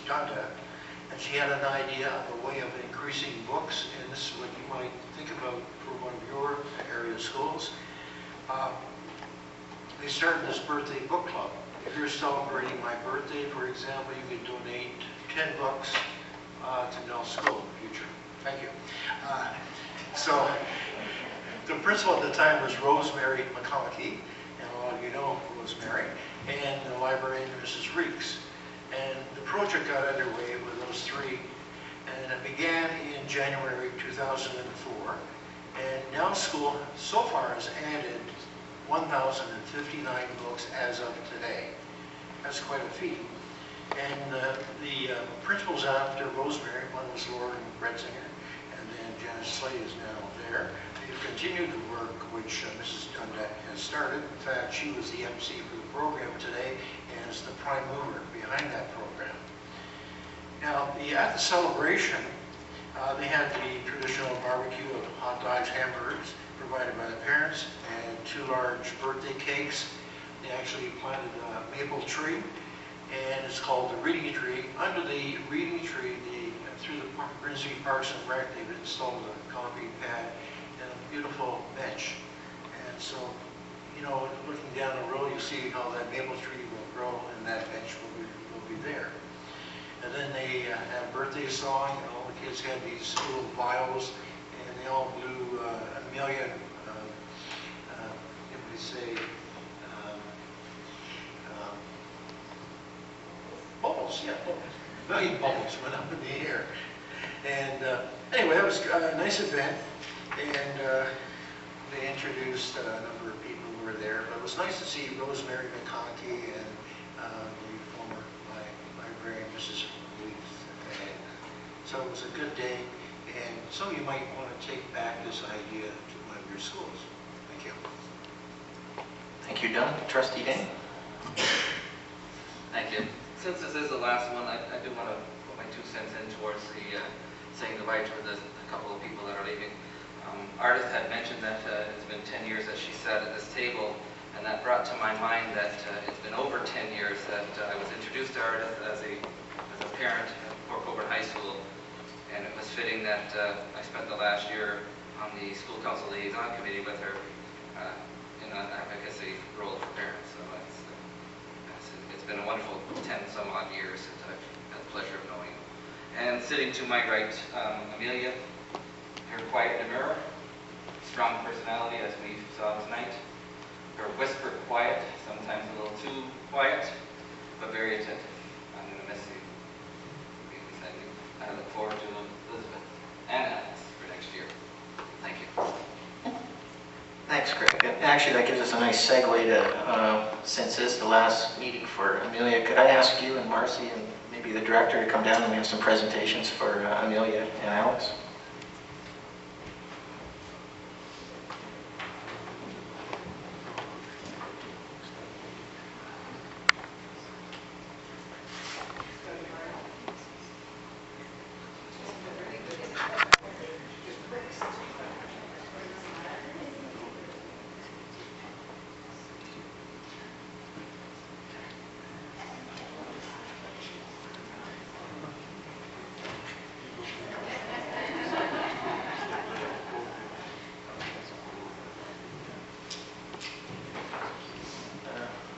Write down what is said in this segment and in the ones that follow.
Dundas, and she had an idea of a way of increasing books, and this is what you might think about for one of your area schools. They started this birthday book club. If you're celebrating my birthday, for example, you could donate 10 bucks to Nell School in the future. Thank you. So the principal at the time was Rosemary McConaughey, and a lot of you know Rosemary, and the librarian, Mrs. Reeks. And the project got underway with those three, and it began in January 2004. And Nell School so far has added 1,059 books as of today. That's quite a feat. And the principals after Rosemary, one was Lauren Bretzinger, and then Janice Slade is now there. They've continued the work which Mrs. Dundas has started. In fact, she was the MC for the program today and is the prime mover behind that program. Now, at the celebration, they had the traditional barbecue of hot dogs, hamburgers, provided by the parents, and 2 large birthday cakes. They actually planted a maple tree, and it's called the Reading Tree. Under the Reading Tree, through the Grimsby Parks and Rec, they've installed a concrete pad and a beautiful bench. And so, you know, looking down the road, you see how that maple tree will grow, and that bench will be there. And then they had a birthday song, and all the kids had these little vials, and they all blew a million, if we say, bubbles, yeah, bubbles. A million bubbles went up in the air. And anyway, that was a nice event, and they introduced a number of people who were there, but it was nice to see Rosemary McConaughey and the former librarian, Mrs. Leith. And so it was a good day, and some of you might want to take back this idea to one of your schools. Thank you. Thank you, Don. Trustee Dane. Thank you. Since this is the last one, I do want to put my 2 cents in towards the saying goodbye to a couple of people that are leaving. Ardith had mentioned that it's been 10 years that she sat at this table, and that brought to my mind that it's been over 10 years that I was introduced to Ardith as a parent at Port Colborne High School, and it was fitting that I spent the last year on the school council liaison committee with her in an advocacy role for parents. So it's been a wonderful 10-some-odd years that I've had the pleasure of knowing. And sitting to my right, Amelia, her quiet demure, strong personality as we saw tonight, her whisper quiet, sometimes a little too quiet, but very attentive. I'm going to miss you. I look forward to Elizabeth and Alex for next year. Thank you. Thanks, Craig. Actually, that gives us a nice segue to, since this is the last meeting for Amelia, could I ask you and Marcy and maybe the director to come down and we have some presentations for Amelia and Alex?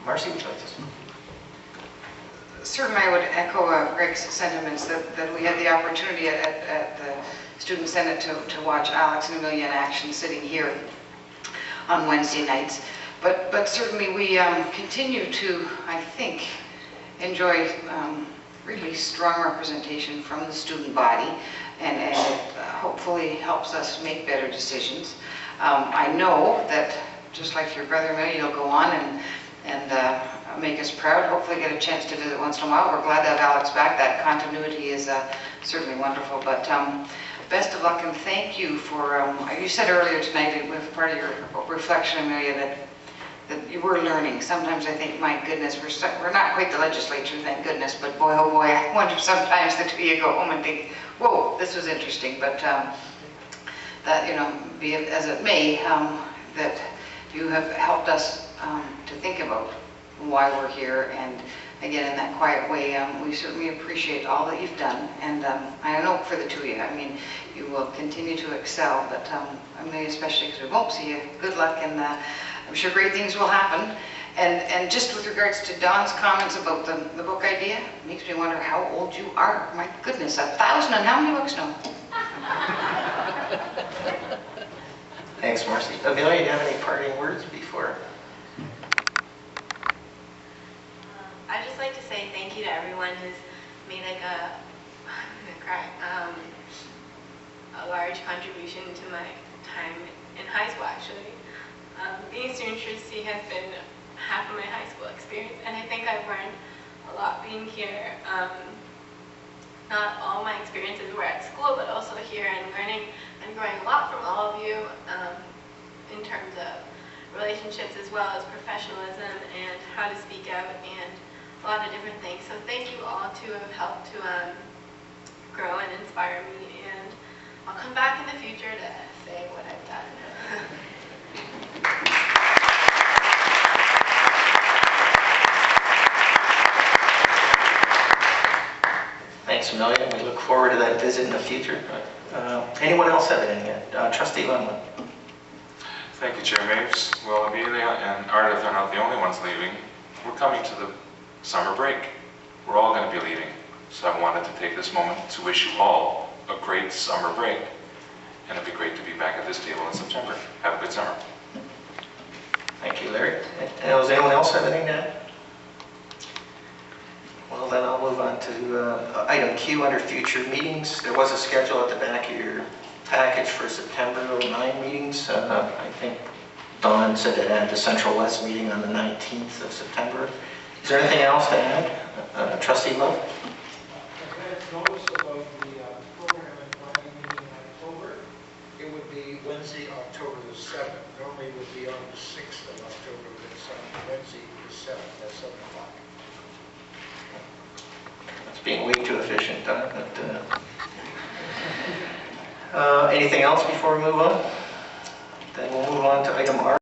Marcy, would you like to speak? Certainly, I would echo Greg's sentiments that we had the opportunity at the Student Senate to watch Alex and Amelia in action sitting here on Wednesday nights. But certainly we continue to, I think, enjoy really strong representation from the student body, and it hopefully helps us make better decisions. I know that just like your brother Amelia, you'll go on and make us proud, hopefully get a chance to visit once in a while. We're glad to have Alex back. That continuity is certainly wonderful. But best of luck and thank you for, you said earlier tonight with part of your reflection, Amelia, that you were learning. Sometimes I think, my goodness, we're not quite the legislature, thank goodness, but boy, oh boy, I wonder sometimes that you go home and think, whoa, this was interesting. But that, you know, be it as it may, that you have helped us to think about why we're here and again, in that quiet way. We certainly appreciate all that you've done, and I know for the two of you, I mean, you will continue to excel, but Amelia especially, because we won't see you, good luck, and I'm sure great things will happen. And just with regards to Don's comments about the book idea, it makes me wonder how old you are. My goodness, 1,000 and how many books now? Thanks, Marcy. Amelia, do you have any parting words before? I'd just like to say thank you to everyone who's made I'm gonna cry, a large contribution to my time in high school, actually. The Eastern Literacy has been half of my high school experience, and I think I've learned a lot being here. Not all my experiences were at school, but also here, and learning and growing a lot from all of you in terms of relationships as well as professionalism and how to speak out and a lot of different things. So thank you all to have helped to grow and inspire me, and I'll come back in the future to say what I've done. Thanks, Amelia. We look forward to that visit in the future. Anyone else have anything? Trustee Lundman. Thank you, Chair Maves. Well, Amelia and Ardith are not the only ones leaving. We're coming to the summer break. We're all going to be leaving. So I wanted to take this moment to wish you all a great summer break. And it'd be great to be back at this table in September. Have a good summer. Thank you, Larry. Does anyone else have anything to add? Well, then I'll move on to item Q under future meetings. There was a schedule at the back of your package for September 09 meetings. I think Don said it had the Central West meeting on the 19th of September. Is there anything else to add? Trustee Love? Advance notice about the program and planning meeting in October. It would be Wednesday, October the 7th. Normally it would be on the 6th of October, but it's on Wednesday the 7th at 7 o'clock. It's being way too efficient, Don. But, anything else before we move on? Then we'll move on to item R.